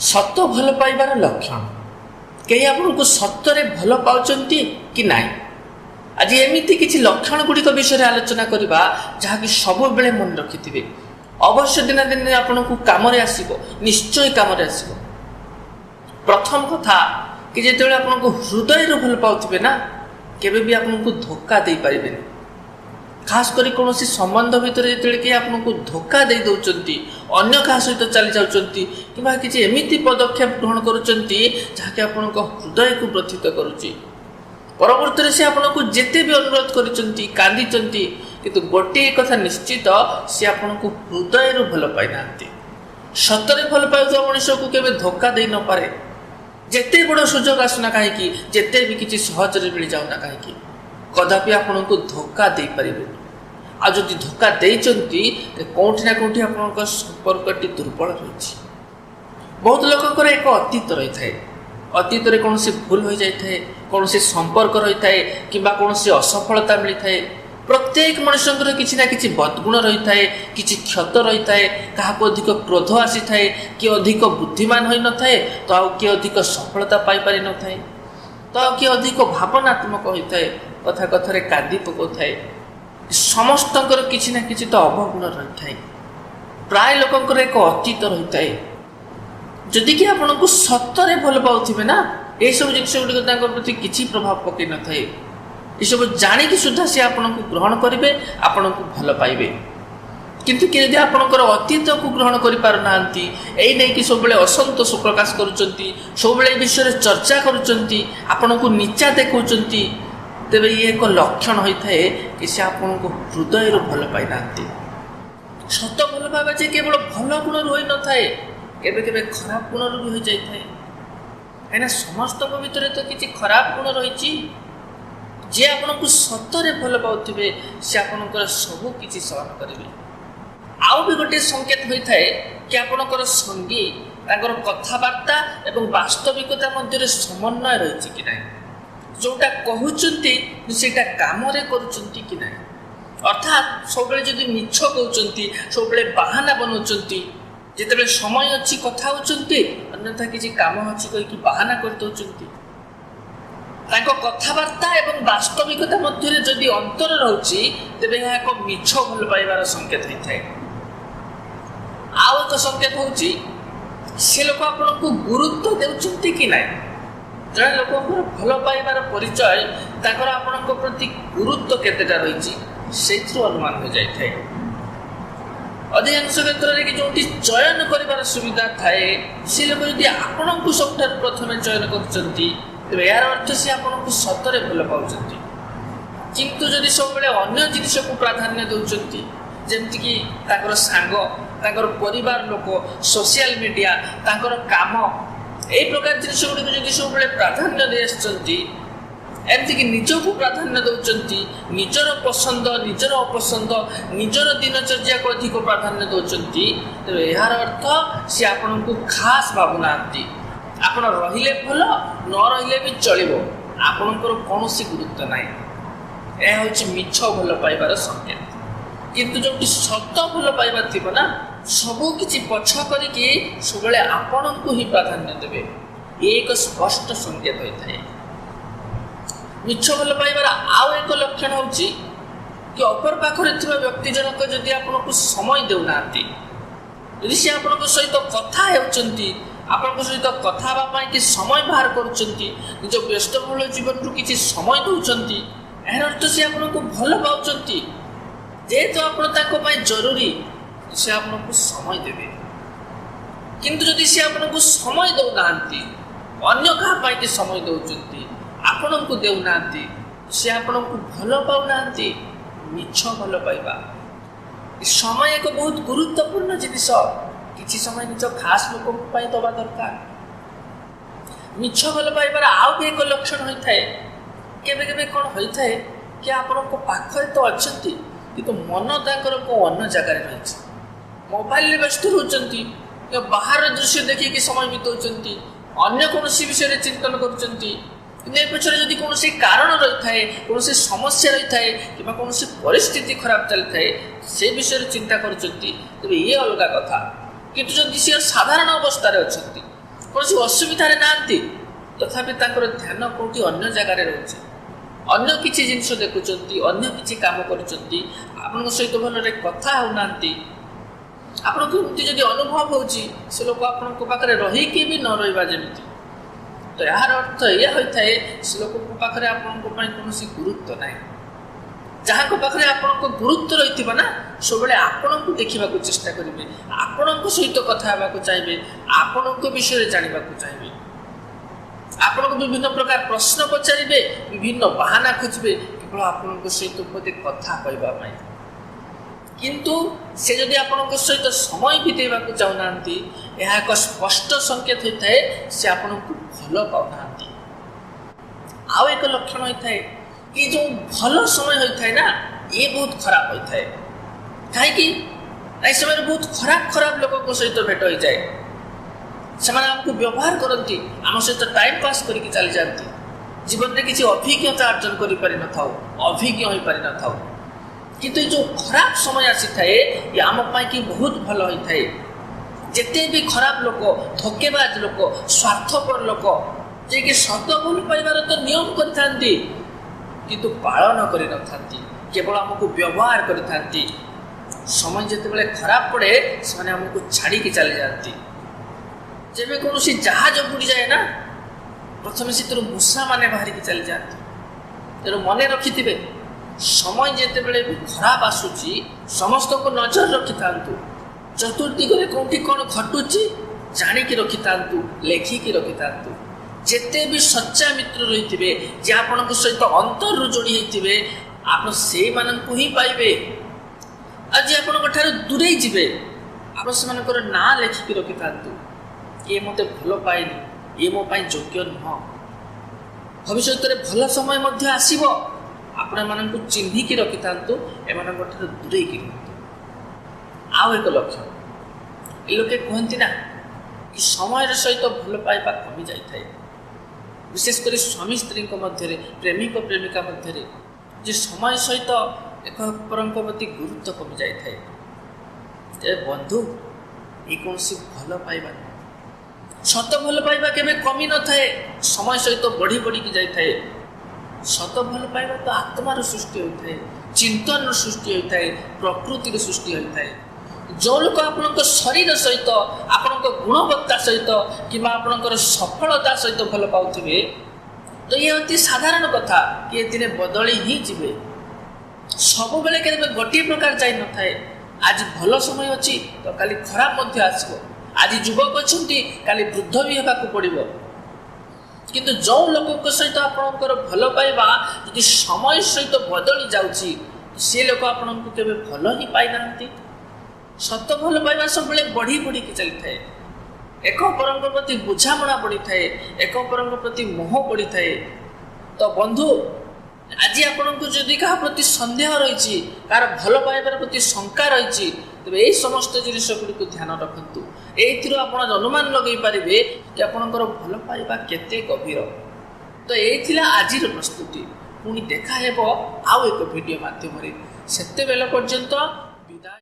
ସତ ଭଲ ପାଇବାର ଲକ୍ଷଣ। କେହି ଆପଣଙ୍କୁ ସତରେ ଭଲ ପାଉଛନ୍ତି କି ନାହିଁ? ଆଜି ଏମିତି କିଛି ଲକ୍ଷଣ ଗୁଡ଼ିକ ବିଷୟରେ ଆଲୋଚନା କରିବା ଯାହାକି ସବୁବେଳେ ମନେ ରଖିଥିବେ। ଅବଶ୍ୟ ଦିନେ ଦିନେ ଆପଣଙ୍କୁ କାମରେ ଆସିବ, ନିଶ୍ଚୟ କାମରେ ଆସିବ। ପ୍ରଥମ କଥା କି ଯେତେବେଳେ ଆପଣଙ୍କୁ ହୃଦୟରୁ ଭଲ ପାଉଥିବେ ନା, କେବେ ବି ଆପଣଙ୍କୁ ଧୋକା ଦେଇପାରିବେନି। ଖାସ୍ କରି କୌଣସି ସମ୍ବନ୍ଧ ଭିତରେ ଯେତେବେଳେ କି ଆପଣଙ୍କୁ ଧୋକା ଦେଇ ଦେଉଛନ୍ତି, ଅନ୍ୟ କାହା ସହିତ ଚାଲି ଯାଉଛନ୍ତି କିମ୍ବା କିଛି ଏମିତି ପଦକ୍ଷେପ ଗ୍ରହଣ କରୁଛନ୍ତି ଯାହାକି ଆପଣଙ୍କ ହୃଦୟକୁ ବ୍ୟଥିତ କରୁଛି, ପରବର୍ତ୍ତୀରେ ସେ ଆପଣଙ୍କୁ ଯେତେ ବି ଅନୁରୋଧ କରିଛନ୍ତି, କାନ୍ଦିଛନ୍ତି, କିନ୍ତୁ ଗୋଟିଏ କଥା ନିଶ୍ଚିତ, ସେ ଆପଣଙ୍କୁ ହୃଦୟରୁ ଭଲ ପାଇନାହାନ୍ତି। ସତରେ ଭଲ ପାଉଥିବା ମଣିଷକୁ କେବେ ଧୋକା ଦେଇ ନପାରେ। ଯେତେ ବଡ଼ ସୁଯୋଗ ଆସୁନା କାହିଁକି, ଯେତେ ବି କିଛି ସହଜରେ ମିଳିଯାଉନା କାହିଁକି, କଦାପି ଆପଣଙ୍କୁ ଧୋକା ଦେଇପାରିବେନି। ଆଉ ଯଦି ଧୋକା ଦେଇଛନ୍ତି, କେଉଁଠି ନା କେଉଁଠି ଆପଣଙ୍କ ସମ୍ପର୍କଟି ଦୁର୍ବଳ ରହିଛି। ବହୁତ ଲୋକଙ୍କର ଏକ ଅତୀତ ରହିଥାଏ। ଅତୀତରେ କୌଣସି ଭୁଲ ହୋଇଯାଇଥାଏ, କୌଣସି ସମ୍ପର୍କ ରହିଥାଏ କିମ୍ବା କୌଣସି ଅସଫଳତା ମିଳିଥାଏ। ପ୍ରତ୍ୟେକ ମଣିଷଙ୍କର କିଛି ନା କିଛି ବଦଗୁଣ ରହିଥାଏ, କିଛି କ୍ଷତ ରହିଥାଏ। କାହାକୁ ଅଧିକ କ୍ରୋଧ ଆସିଥାଏ, କିଏ ଅଧିକ ବୁଦ୍ଧିମାନ ହୋଇନଥାଏ, ତ ଆଉ କିଏ ଅଧିକ ସଫଳତା ପାଇପାରିନଥାଏ, ତ ଆଉ କିଏ ଅଧିକ ଭାବନାତ୍ମକ ହୋଇଥାଏ, କଥା କଥାରେ କାନ୍ଦି ପକାଉଥାଏ। ସମସ୍ତଙ୍କର କିଛି ନା କିଛି ତ ଅବଗୁଣ ରହିଥାଏ। ପ୍ରାୟ ଲୋକଙ୍କର ଏକ ଅତୀତ ରହିଥାଏ। ଯଦି କି ଆପଣଙ୍କୁ ସତରେ ଭଲ ପାଉଥିବେ ନା, ଏସବୁ ଜିନିଷ ଗୁଡ଼ିକ ତାଙ୍କ ପ୍ରତି କିଛି ପ୍ରଭାବ ପକାଇ ନଥାଏ। ଏସବୁ ଜାଣିକି ସୁଦ୍ଧା ସେ ଆପଣଙ୍କୁ ଗ୍ରହଣ କରିବେ, ଆପଣଙ୍କୁ ଭଲ ପାଇବେ। କିନ୍ତୁ କିଏ ଯଦି ଆପଣଙ୍କର ଅତୀତକୁ ଗ୍ରହଣ କରିପାରୁନାହାନ୍ତି, ଏଇ ନେଇକି ସବୁବେଳେ ଅସନ୍ତୋଷ ପ୍ରକାଶ କରୁଛନ୍ତି, ସବୁବେଳେ ଏ ବିଷୟରେ ଚର୍ଚ୍ଚା କରୁଛନ୍ତି, ଆପଣଙ୍କୁ ନିଚା ଦେଖାଉଛନ୍ତି, ତେବେ ଇଏ ଏକ ଲକ୍ଷଣ ହୋଇଥାଏ କି ସେ ଆପଣଙ୍କୁ ହୃଦୟରୁ ଭଲ ପାଇନାହାନ୍ତି। ସତ ଭଲ ପାଇବା ଯେ କେବଳ ଭଲ ଗୁଣରୁ ହୋଇନଥାଏ, କେବେ କେବେ ଖରାପ ଗୁଣରୁ ବି ହୋଇଯାଇଥାଏ। କାହିଁକିନା ସମସ୍ତଙ୍କ ଭିତରେ ତ କିଛି ଖରାପ ଗୁଣ ରହିଛି। ଯିଏ ଆପଣଙ୍କୁ ସତରେ ଭଲ ପାଉଥିବେ, ସେ ଆପଣଙ୍କର ସବୁ କିଛି ସହନ କରିବେ। ଆଉ ବି ଗୋଟିଏ ସଂକେତ ହୋଇଥାଏ କି ଆପଣଙ୍କର ସଙ୍ଗୀ, ତାଙ୍କର କଥାବାର୍ତ୍ତା ଏବଂ ବାସ୍ତବିକତା ମଧ୍ୟରେ ସମନ୍ୱୟ ରହିଛି କି ନାହିଁ। ଯେଉଁଟା କହୁଛନ୍ତି ସେଇଟା କାମରେ କରୁଛନ୍ତି କି ନାହିଁ। ଅର୍ଥାତ୍ ସବୁବେଳେ ଯଦି ମିଛ କହୁଛନ୍ତି, ସବୁବେଳେ ବାହାନା ବନାଉଛନ୍ତି, ଯେତେବେଳେ ସମୟ ଅଛି କଥା ହେଉଛନ୍ତି, ଅନ୍ୟଥା କିଛି କାମ ଅଛି କହିକି ବାହାନା କରିଦେଉଛନ୍ତି। ତାଙ୍କ କଥାବାର୍ତ୍ତା ଏବଂ ବାସ୍ତବିକତା ମଧ୍ୟରେ ଯଦି ଅନ୍ତର ରହୁଛି, ତେବେ ଏହା ଏକ ମିଛ ଭଲ ପାଇବାର ସଂକେତ ହୋଇଥାଏ। ଆଉ ଏକ ସଂକେତ ହେଉଛି ସେ ଲୋକ ଆପଣଙ୍କୁ ଗୁରୁତ୍ୱ ଦେଉଛନ୍ତି କି ନାହିଁ। ଜଣେ ଲୋକଙ୍କର ଭଲ ପାଇବାର ପରିଚୟ ତାଙ୍କର ଆପଣଙ୍କ ପ୍ରତି ଗୁରୁତ୍ୱ କେତେଟା ରହିଛି, ସେଇଥିରୁ ଅନୁମାନ ହୋଇଯାଇଥାଏ। ଅଧିକାଂଶ କ୍ଷେତ୍ରରେ କି ଯେଉଁଠି ଚୟନ କରିବାର ସୁବିଧା ଥାଏ, ସେ ଲୋକ ଯଦି ଆପଣଙ୍କୁ ସବୁଠାରୁ ପ୍ରଥମେ ଚୟନ କରୁଛନ୍ତି, ତେବେ ଏହାର ଅର୍ଥ ସେ ଆପଣଙ୍କୁ ସତରେ ଭଲ ପାଉଛନ୍ତି। କିନ୍ତୁ ଯଦି ସବୁବେଳେ ଅନ୍ୟ ଜିନିଷକୁ ପ୍ରାଧାନ୍ୟ ଦେଉଛନ୍ତି, ଯେମିତିକି ତାଙ୍କର ସାଙ୍ଗ, ତାଙ୍କର ପରିବାର ଲୋକ, ସୋସିଆଲ ମିଡ଼ିଆ, ତାଙ୍କର କାମ, ଏହି ପ୍ରକାର ଜିନିଷ ଗୁଡ଼ିକୁ ଯଦି ସବୁବେଳେ ପ୍ରାଧାନ୍ୟ ଦେଇ ଆସିଛନ୍ତି, ଏମିତିକି ନିଜକୁ ପ୍ରାଧାନ୍ୟ ଦେଉଛନ୍ତି, ନିଜର ପସନ୍ଦ, ନିଜର ଅପସନ୍ଦ, ନିଜର ଦିନଚର୍ଯ୍ୟାକୁ ଅଧିକ ପ୍ରାଧାନ୍ୟ ଦେଉଛନ୍ତି, ତେବେ ଏହାର ଅର୍ଥ ସେ ଆପଣଙ୍କୁ ଖାସ୍ ଭାବୁନାହାନ୍ତି। ଆପଣ ରହିଲେ ଭଲ, ନ ରହିଲେ ବି ଚଳିବ, ଆପଣଙ୍କର କୌଣସି ଗୁରୁତ୍ୱ ନାହିଁ। ଏହା ହେଉଛି ମିଛ ଭଲ ପାଇବାର ସଂକେତ। କିନ୍ତୁ ଯେଉଁଠି ସତ ଭଲ ପାଇବା ଥିବ ନା, ସବୁ କିଛି ପଛ କରିକି ସବୁବେଳେ ଆପଣଙ୍କୁ ହିଁ ପ୍ରାଧାନ୍ୟ ଦେବେ। ଏ ଏକ ସ୍ପଷ୍ଟ ସଂକେତ ହୋଇଥାଏ। ମିଛ ଭଲ ପାଇବାର ଆଉ ଏକ ଲକ୍ଷଣ ହେଉଛି କି ଅପର ପାଖରେ ଥିବା ବ୍ୟକ୍ତି ଜଣକ ଯଦି ଆପଣଙ୍କୁ ସମୟ ଦେଉନାହାନ୍ତି, ଯଦି ସେ ଆପଣଙ୍କ ସହିତ କଥା ହେଉଛନ୍ତି, ଆପଣଙ୍କ ସହିତ କଥା ହେବା ପାଇଁ କି ସମୟ ବାହାର କରୁଛନ୍ତି, ନିଜ ବ୍ୟସ୍ତବହୁଳ ଜୀବନରୁ କିଛି ସମୟ ଦେଉଛନ୍ତି, ଏହାର ଅର୍ଥ ସେ ଆପଣଙ୍କୁ ଭଲ ପାଉଛନ୍ତି। ଯେହେତୁ ଆପଣ ତାଙ୍କ ପାଇଁ ଜରୁରୀ, ସେ ଆପଣଙ୍କୁ ସମୟ ଦେବେ। କିନ୍ତୁ ଯଦି ସେ ଆପଣଙ୍କୁ ସମୟ ଦେଉନାହାନ୍ତି, ଅନ୍ୟ କାହା ପାଇଁ କି ସମୟ ଦେଉଛନ୍ତି, ଆପଣଙ୍କୁ ଦେଉନାହାନ୍ତି, ସେ ଆପଣଙ୍କୁ ଭଲ ପାଉନାହାନ୍ତି। ମିଛ ଭଲ ପାଇବା। ସମୟ ଏକ ବହୁତ ଗୁରୁତ୍ୱପୂର୍ଣ୍ଣ ଜିନିଷ। କିଛି ସମୟ ନିଜ ଖାସ୍ ଲୋକଙ୍କ ପାଇଁ ଦେବା ଦରକାର। ମିଛ ଭଲ ପାଇବାର ଆଉ ବି ଏକ ଲକ୍ଷଣ ହୋଇଥାଏ। କେବେ କେବେ କ'ଣ ହୋଇଥାଏ କି ଆପଣଙ୍କ ପାଖରେ ତ ଅଛନ୍ତି, କିନ୍ତୁ ମନ ତାଙ୍କର କେଉଁ ଅନ୍ୟ ଜାଗାରେ ରହିଛି। ମୋବାଇଲରେ ବ୍ୟସ୍ତ ରହୁଛନ୍ତି, ବାହାର ଦୃଶ୍ୟ ଦେଖିକି ସମୟ ବିତାଉଛନ୍ତି, ଅନ୍ୟ କୌଣସି ବିଷୟରେ ଚିନ୍ତନ କରୁଛନ୍ତି। କିନ୍ତୁ ଏ ପଛରେ ଯଦି କୌଣସି କାରଣ ରହିଥାଏ, କୌଣସି ସମସ୍ୟା ରହିଥାଏ କିମ୍ବା କୌଣସି ପରିସ୍ଥିତି ଖରାପ ଚାଲିଥାଏ, ସେ ବିଷୟରେ ଚିନ୍ତା କରୁଛନ୍ତି, ତେବେ ଇଏ ଅଲଗା କଥା। କିନ୍ତୁ ଯଦି ସେ ସାଧାରଣ ଅବସ୍ଥାରେ ଅଛନ୍ତି, କୌଣସି ଅସୁବିଧାରେ ନାହାନ୍ତି, ତଥାପି ତାଙ୍କର ଧ୍ୟାନ କେଉଁଠି ଅନ୍ୟ ଜାଗାରେ ରହୁଛି, ଅନ୍ୟ କିଛି ଜିନିଷ ଦେଖୁଛନ୍ତି, ଅନ୍ୟ କିଛି କାମ କରୁଛନ୍ତି, ଆପଣଙ୍କ ସହିତ ଭଲରେ କଥା ହେଉନାହାନ୍ତି। ଆପଣଙ୍କୁ ଏମିତି ଯଦି ଅନୁଭବ ହେଉଛି ସେ ଲୋକ ଆପଣଙ୍କ ପାଖରେ ରହିକି ବି ନ ରହିବା ଯେମିତି, ତ ଏହାର ଅର୍ଥ ଏଇଆ ହୋଇଥାଏ ସେ ଲୋକଙ୍କ ପାଖରେ ଆପଣଙ୍କ ପାଇଁ କୌଣସି ଗୁରୁତ୍ୱ ନାହିଁ। ଯାହାଙ୍କ ପାଖରେ ଆପଣଙ୍କ ଗୁରୁତ୍ୱ ରହିଥିବ ନା, ସବୁବେଳେ ଆପଣଙ୍କୁ ଦେଖିବାକୁ ଚେଷ୍ଟା କରିବେ, ଆପଣଙ୍କ ସହିତ କଥା ହେବାକୁ ଚାହିଁବେ, ଆପଣଙ୍କ ବିଷୟରେ ଜାଣିବାକୁ ଚାହିଁବେ, ଆପଣଙ୍କୁ ବିଭିନ୍ନ ପ୍ରକାର ପ୍ରଶ୍ନ ପଚାରିବେ, ବିଭିନ୍ନ ବାହାନା ଖୋଜିବେ କେବଳ ଆପଣଙ୍କ ସହିତ ବୋଧେ କଥା କହିବା ପାଇଁ। କିନ୍ତୁ ସେ ଯଦି ଆପଣଙ୍କ ସହିତ ସମୟ ବିତେଇବାକୁ ଚାହୁଁନାହାନ୍ତି, ଏହା ଏକ ସ୍ପଷ୍ଟ ସଂକେତ ହୋଇଥାଏ ସେ ଆପଣଙ୍କୁ ଭଲ ପାଉନାହାନ୍ତି। ଆଉ ଏକ ଲକ୍ଷଣ ହୋଇଥାଏ କି ଯେଉଁ ଭଲ ସମୟ ହୋଇଥାଏ ନା, ଏ ବହୁତ ଖରାପ ହୋଇଥାଏ। କାହିଁକି? ଏ ସମୟରେ ବହୁତ ଖରାପ ଲୋକଙ୍କ ସହିତ ଭେଟ ହୋଇଯାଏ। ସେମାନେ ଆମକୁ ବ୍ୟବହାର କରନ୍ତି, ଆମ ସହିତ ଟାଇମ୍ ପାସ୍ କରିକି ଚାଲିଯାଆନ୍ତି। ଜୀବନରେ କିଛି ଅଭିଜ୍ଞତା ଅର୍ଜନ କରିପାରିନଥାଉ, ଅଭିଜ୍ଞ ହୋଇପାରିନଥାଉ। କିନ୍ତୁ ଏ ଯେଉଁ ଖରାପ ସମୟ ଆସିଥାଏ ଏ ଆମ ପାଇଁକି ବହୁତ ଭଲ ହୋଇଥାଏ। ଯେତେ ବି ଖରାପ ଲୋକ, ଧୋକେବାଜ ଲୋକ, ସ୍ୱାର୍ଥପର ଲୋକ ଯିଏକି ସତ ଭଲ ପାଇବାର ତ ନିୟମ କରିଥାନ୍ତି କିନ୍ତୁ ପାଳନ କରିନଥାନ୍ତି, କେବଳ ଆମକୁ ବ୍ୟବହାର କରିଥାନ୍ତି। ସମୟ ଯେତେବେଳେ ଖରାପ ପଡ଼େ ସେମାନେ ଆମକୁ ଛାଡ଼ିକି ଚାଲିଯାଆନ୍ତି। ଯେବେ କୌଣସି ଜାହାଜ ବୁଡ଼ିଯାଏ ନା, ପ୍ରଥମେ ସେଥିରୁ ମୂଷାମାନେ ବାହାରିକି ଚାଲିଯାଆନ୍ତି। ତେଣୁ ମନେ ରଖିଥିବେ, ସମୟ ଯେତେବେଳେ ବି ଖରାପ ଆସୁଛି ସମସ୍ତଙ୍କୁ ନଜର ରଖିଥାନ୍ତୁ। ଚତୁର୍ଦିଗରେ କେଉଁଠି କ'ଣ ଘଟୁଛି ଜାଣିକି ରଖିଥାନ୍ତୁ, ଲେଖିକି ରଖିଥାନ୍ତୁ। ଯେତେ ବି ସଚ୍ଚା ମିତ୍ର ରହିଥିବେ, ଯେ ଆପଣଙ୍କ ସହିତ ଅନ୍ତରରୁ ଯୋଡ଼ି ହେଇଥିବେ, ଆପଣ ସେଇମାନଙ୍କୁ ହିଁ ପାଇବେ। ଆଉ ଯିଏ ଆପଣଙ୍କ ଠାରୁ ଦୂରେଇ ଯିବେ, ଆପଣ ସେମାନଙ୍କର ନାଁ ଲେଖିକି ରଖିଥାନ୍ତୁ। ଇଏ ମୋତେ ଭଲ ପାଏନି, ଇଏ ମୋ ପାଇଁ ଯୋଗ୍ୟ ନୁହଁ। ଭବିଷ୍ୟତରେ ଭଲ ସମୟ ମଧ୍ୟ ଆସିବ, ଆପଣ ଏମାନଙ୍କୁ ଚିହ୍ନିକି ରଖିଥାନ୍ତୁ, ଏମାନଙ୍କ ଠାରୁ ଦୂରେଇକି ରୁହନ୍ତୁ। ଆଉ ଏକ ଲକ୍ଷ୍ୟ, ଏ ଲୋକେ କୁହନ୍ତି ନା କି ସମୟର ସହିତ ଭଲ ପାଇବା କମି ଯାଇଥାଏ। ବିଶେଷ କରି ସ୍ୱାମୀ ସ୍ତ୍ରୀଙ୍କ ମଧ୍ୟରେ, ପ୍ରେମିକ ପ୍ରେମିକା ମଧ୍ୟରେ ଯେ ସମୟ ସହିତ ଏକ ଅପରଙ୍କ ପ୍ରତି ଗୁରୁତ୍ୱ କମି ଯାଇଥାଏ। ଯେ ବନ୍ଧୁ, ଏ କୌଣସି ଭଲ ପାଇବା ନୁହେଁ। ସତ ଭଲ ପାଇବା କେବେ କମି ନଥାଏ, ସମୟ ସହିତ ବଢ଼ିକି ଯାଇଥାଏ। ସତ ଭଲ ପାଇବା ତ ଆତ୍ମାର ସୃଷ୍ଟି ହୋଇଥାଏ, ଚିନ୍ତନର ସୃଷ୍ଟି ହୋଇଥାଏ, ପ୍ରକୃତିର ସୃଷ୍ଟି ହୋଇଥାଏ। ଯେଉଁ ଲୋକ ଆପଣଙ୍କ ଶରୀର ସହିତ, ଆପଣଙ୍କ ଗୁଣବତ୍ତା ସହିତ କିମ୍ବା ଆପଣଙ୍କର ସଫଳତା ସହିତ ଭଲ ପାଉଥିବେ, ତ ଇଏ ଅତି ସାଧାରଣ କଥା କି ଏ ଦିନେ ବଦଳି ହିଁ ଯିବେ। ସବୁବେଳେ କେବେ ଗୋଟିଏ ପ୍ରକାର ଯାଇନଥାଏ। ଆଜି ଭଲ ସମୟ ଅଛି ତ କାଲି ଖରାପ ମଧ୍ୟ ଆସିବ। ଆଜି ଯୁବକ ଅଛନ୍ତି, କାଲି ବୃଦ୍ଧ ବି ହେବାକୁ ପଡ଼ିବ। କିନ୍ତୁ ଯେଉଁ ଲୋକଙ୍କ ସହିତ ଆପଣଙ୍କର ଭଲ ପାଇବା ଯଦି ସମୟ ସହିତ ବଦଳି ଯାଉଛି, ସେ ଲୋକ ଆପଣଙ୍କୁ କେବେ ଭଲ ହିଁ ପାଇନାହାନ୍ତି। ସତ ଭଲ ପାଇବା ସବୁବେଳେ ବଢ଼ିକି ଚାଲିଥାଏ। ଏକ ଅପରଙ୍କ ପ୍ରତି ବୁଝାମଣା ବଢ଼ିଥାଏ, ଏକ ଅପରଙ୍କ ପ୍ରତି ମୋହ ବଢ଼ିଥାଏ। ତ ବନ୍ଧୁ, ଆଜି ଆପଣଙ୍କୁ ଯଦି କାହା ପ୍ରତି ସନ୍ଦେହ ରହିଛି, କାହାର ଭଲ ପାଇବାର ପ୍ରତି ଶଙ୍କା ରହିଛି, ତେବେ ଏହି ସମସ୍ତ ଜିନିଷ ଗୁଡ଼ିକୁ ଧ୍ୟାନ ରଖନ୍ତୁ। ଏଇଥିରୁ ଆପଣ ଅନୁମାନ ଲଗାଇ ପାରିବେ କି ଆପଣଙ୍କର ଭଲ ପାଇବା କେତେ ଗଭୀର। ତ ଏଇ ଥିଲା ଆଜିର ପ୍ରସ୍ତୁତି। ପୁଣି ଦେଖା ହେବ ଆଉ ଏକ ଭିଡ଼ିଓ ମାଧ୍ୟମରେ। ସେତେବେଳ ପର୍ଯ୍ୟନ୍ତ